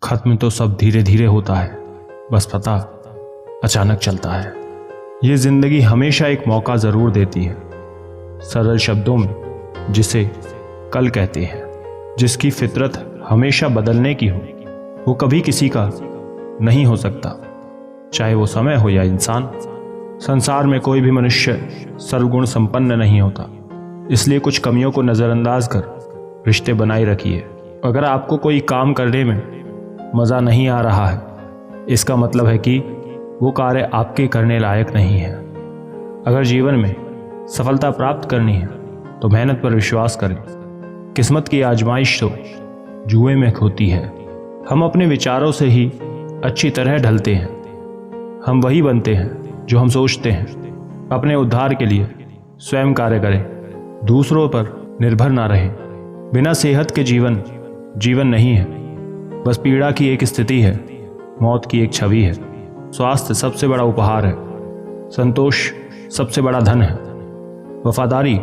खत्म तो सब धीरे धीरे होता है, बस पता अचानक चलता है। ये जिंदगी हमेशा एक मौका जरूर देती है, सरल शब्दों में जिसे कल कहते हैं। जिसकी फितरत हमेशा बदलने की हो वो कभी किसी का नहीं हो सकता, चाहे वो समय हो या इंसान। संसार में कोई भी मनुष्य सर्वगुण संपन्न नहीं होता, इसलिए कुछ कमियों को नज़रअंदाज कर रिश्ते बनाए रखिए। अगर आपको कोई काम करने में मज़ा नहीं आ रहा है, इसका मतलब है कि वो कार्य आपके करने लायक नहीं है। अगर जीवन में सफलता प्राप्त करनी है तो मेहनत पर विश्वास करें। किस्मत की आजमाइश तो जुए में होती है। हम अपने विचारों से ही अच्छी तरह ढलते हैं। हम वही बनते हैं जो हम सोचते हैं। अपने उद्धार के लिए स्वयं कार्य करें, दूसरों पर निर्भर ना रहें। बिना सेहत के जीवन नहीं है, बस पीड़ा की एक स्थिति है, मौत की एक छवि है। स्वास्थ्य सबसे बड़ा उपहार है, संतोष सबसे बड़ा धन है, वफादारी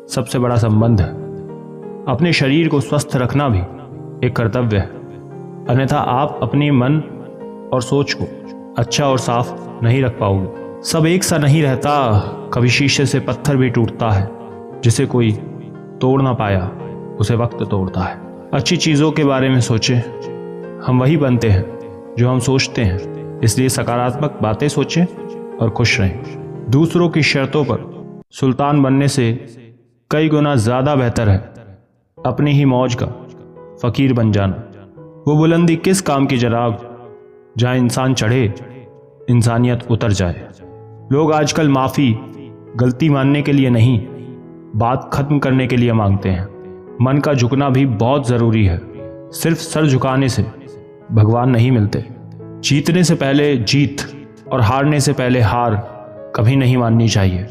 सबसे बड़ा संबंध है। अपने शरीर को स्वस्थ रखना भी एक कर्तव्य है, अन्यथा आप अपनी मन और सोच को अच्छा और साफ नहीं रख पाओगे। सब एक सा नहीं रहता, कभी शीशे से पत्थर भी टूटता है। जिसे कोई तोड़ ना पाया उसे वक्त तोड़ता है। अच्छी चीज़ों के बारे में सोचें, हम वही बनते हैं जो हम सोचते हैं, इसलिए सकारात्मक बातें सोचें और खुश रहें। दूसरों की शर्तों पर सुल्तान बनने से कई गुना ज़्यादा बेहतर है अपनी ही मौज का फ़कीर बन जाना। वो बुलंदी किस काम की जनाब जहाँ इंसान चढ़े इंसानियत उतर जाए। लोग आजकल माफ़ी गलती मानने के लिए नहीं, बात खत्म करने के लिए मांगते हैं। मन का झुकना भी बहुत ज़रूरी है। सिर्फ सर झुकाने से भगवान नहीं मिलते। जीतने से पहले जीत और हारने से पहले हार कभी नहीं माननी चाहिए।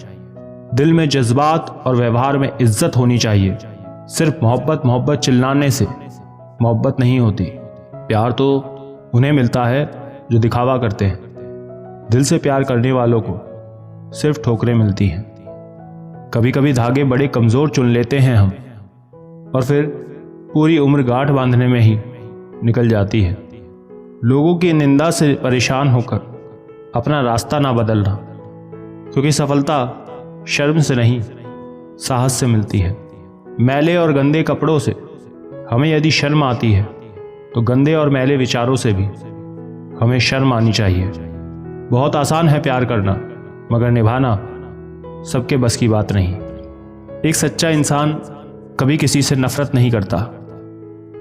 दिल में जज्बात और व्यवहार में इज्जत होनी चाहिए। सिर्फ मोहब्बत चिल्लाने से मोहब्बत नहीं होती। प्यार तो उन्हें मिलता है जो दिखावा करते हैं। दिल से प्यार करने वालों को सिर्फ ठोकरें मिलती हैं। कभी कभी धागे बड़े कमज़ोर चुन लेते हैं हम, और फिर पूरी उम्र गांठ बांधने में ही निकल जाती है। लोगों की निंदा से परेशान होकर अपना रास्ता ना बदलना, क्योंकि सफलता शर्म से नहीं साहस से मिलती है। मैले और गंदे कपड़ों से हमें यदि शर्म आती है तो गंदे और मैले विचारों से भी हमें शर्म आनी चाहिए। बहुत आसान है प्यार करना, मगर निभाना सबके बस की बात नहीं। एक सच्चा इंसान कभी किसी से नफरत नहीं करता।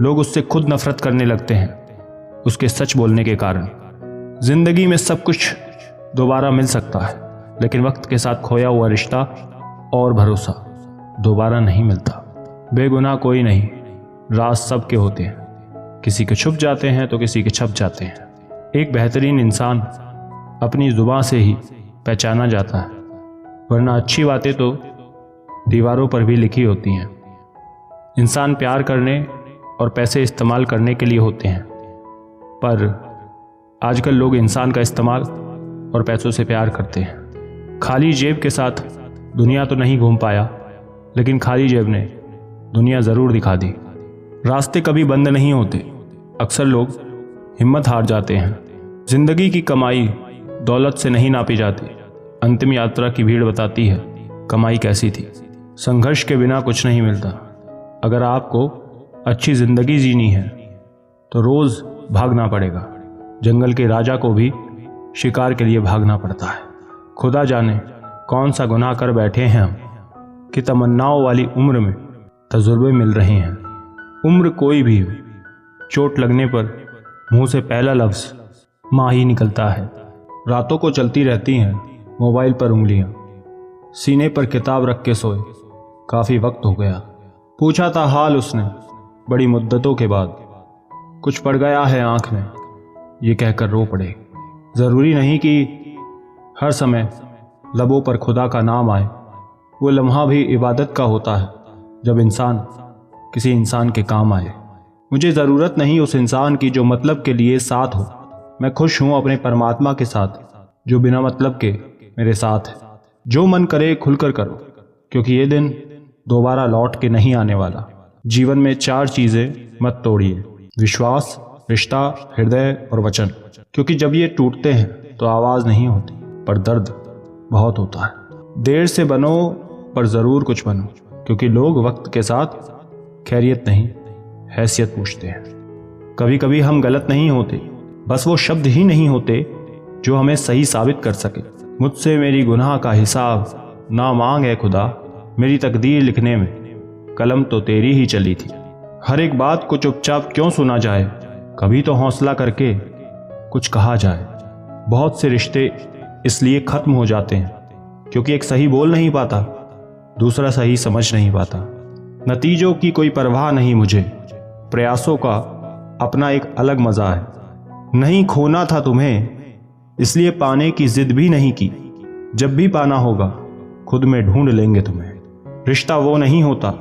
लोग उससे खुद नफरत करने लगते हैं उसके सच बोलने के कारण। जिंदगी में सब कुछ दोबारा मिल सकता है, लेकिन वक्त के साथ खोया हुआ रिश्ता और भरोसा दोबारा नहीं मिलता। बेगुनाह कोई नहीं, राज सबके होते हैं। किसी के छुप जाते हैं तो किसी के छप जाते हैं। एक बेहतरीन इंसान अपनी जुबान से ही पहचाना जाता है, वरना अच्छी बातें तो दीवारों पर भी लिखी होती हैं। इंसान प्यार करने और पैसे इस्तेमाल करने के लिए होते हैं, पर आजकल लोग इंसान का इस्तेमाल और पैसों से प्यार करते हैं। खाली जेब के साथ दुनिया तो नहीं घूम पाया, लेकिन खाली जेब ने दुनिया ज़रूर दिखा दी। रास्ते कभी बंद नहीं होते, अक्सर लोग हिम्मत हार जाते हैं। जिंदगी की कमाई दौलत से नहीं नापी जाती। अंतिम यात्रा की भीड़ बताती है कमाई कैसी थी। संघर्ष के बिना कुछ नहीं मिलता। अगर आपको अच्छी जिंदगी जीनी है तो रोज़ भागना पड़ेगा। जंगल के राजा को भी शिकार के लिए भागना पड़ता है। खुदा जाने कौन सा गुनाह कर बैठे हैं हम कि तमन्नाओं वाली उम्र में तजुर्बे मिल रहे हैं। उम्र कोई भी हो, चोट लगने पर मुंह से पहला लफ्ज़ माँ ही निकलता है। रातों को चलती रहती हैं मोबाइल पर उंगलियां, सीने पर किताब रख के सोए काफ़ी वक्त हो गया। पूछा था हाल उसने बड़ी मुद्दतों के बाद, कुछ पड़ गया है आंख में ये कहकर रो पड़े। ज़रूरी नहीं कि हर समय लबों पर खुदा का नाम आए। वो लम्हा भी इबादत का होता है जब इंसान किसी इंसान के काम आए। मुझे ज़रूरत नहीं उस इंसान की जो मतलब के लिए साथ हो। मैं खुश हूँ अपने परमात्मा के साथ जो बिना मतलब के मेरे साथ है। जो मन करे खुलकर करो, क्योंकि ये दिन दोबारा लौट के नहीं आने वाला। जीवन में 4 चीज़ें मत तोड़िए: विश्वास, रिश्ता, हृदय और वचन। क्योंकि जब ये टूटते हैं तो आवाज़ नहीं होती, पर दर्द बहुत होता है। देर से बनो पर ज़रूर कुछ बनो, क्योंकि लोग वक्त के साथ खैरियत नहीं, हैसियत पूछते हैं। कभी कभी हम गलत नहीं होते, बस वो शब्द ही नहीं होते जो हमें सही साबित कर सके। मुझसे मेरी गुनाह का हिसाब ना मांग है खुदा, मेरी तकदीर लिखने में कलम तो तेरी ही चली थी। हर एक बात को चुपचाप क्यों सुना जाए, कभी तो हौसला करके कुछ कहा जाए। बहुत से रिश्ते इसलिए ख़त्म हो जाते हैं क्योंकि एक सही बोल नहीं पाता, दूसरा सही समझ नहीं पाता। नतीजों की कोई परवाह नहीं मुझे, प्रयासों का अपना एक अलग मज़ा है। नहीं खोना था तुम्हें इसलिए पाने की जिद भी नहीं की, जब भी पाना होगा खुद में ढूंढ लेंगे तुम्हें। रिश्ता वो नहीं होता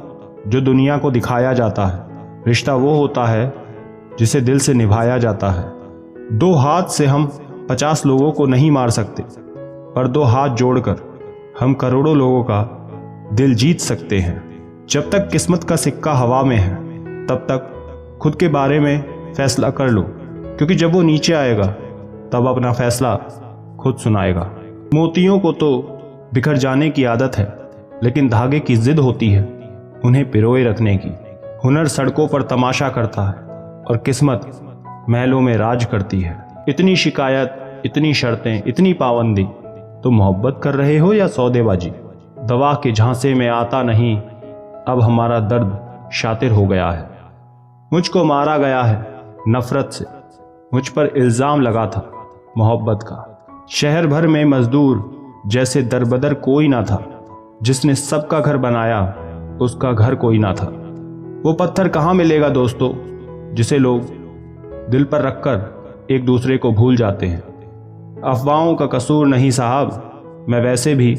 जो दुनिया को दिखाया जाता है, रिश्ता वो होता है जिसे दिल से निभाया जाता है। 2 हाथ से हम 50 लोगों को नहीं मार सकते, पर 2 हाथ जोड़कर हम करोड़ों लोगों का दिल जीत सकते हैं। जब तक किस्मत का सिक्का हवा में है तब तक खुद के बारे में फैसला कर लो, क्योंकि जब वो नीचे आएगा तब अपना फैसला खुद सुनाएगा। मोतियों को तो बिखर जाने की आदत है, लेकिन धागे की जिद होती है उन्हें पिरोए रखने की। हुनर सड़कों पर तमाशा करता है और किस्मत महलों में राज करती है। इतनी शिकायत, इतनी शर्तें, इतनी पाबंदी, तो मोहब्बत कर रहे हो या सौदेबाजी? दवा के झांसे में आता नहीं, अब हमारा दर्द शातिर हो गया है। मुझको मारा गया है नफरत से, मुझ पर इल्ज़ाम लगा था मोहब्बत का। शहर भर में मजदूर जैसे दरबदर कोई ना था, जिसने सबका घर बनाया उसका घर कोई ना था। वो पत्थर कहाँ मिलेगा दोस्तों जिसे लोग दिल पर रखकर एक दूसरे को भूल जाते हैं। अफवाहों का कसूर नहीं साहब, मैं वैसे भी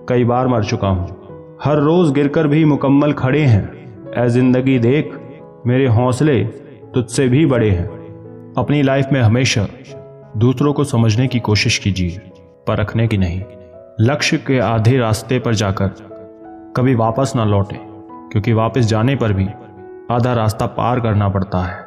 कई बार मर चुका हूँ। हर रोज़ गिरकर भी मुकम्मल खड़े हैं। ऐ जिंदगी देख मेरे हौसले तुझसे भी बड़े हैं। अपनी लाइफ में हमेशा दूसरों को समझने की कोशिश कीजिए, परखने की नहीं। लक्ष्य के आधे रास्ते पर जाकर कभी वापस ना लौटें, क्योंकि वापस जाने पर भी आधा रास्ता पार करना पड़ता है।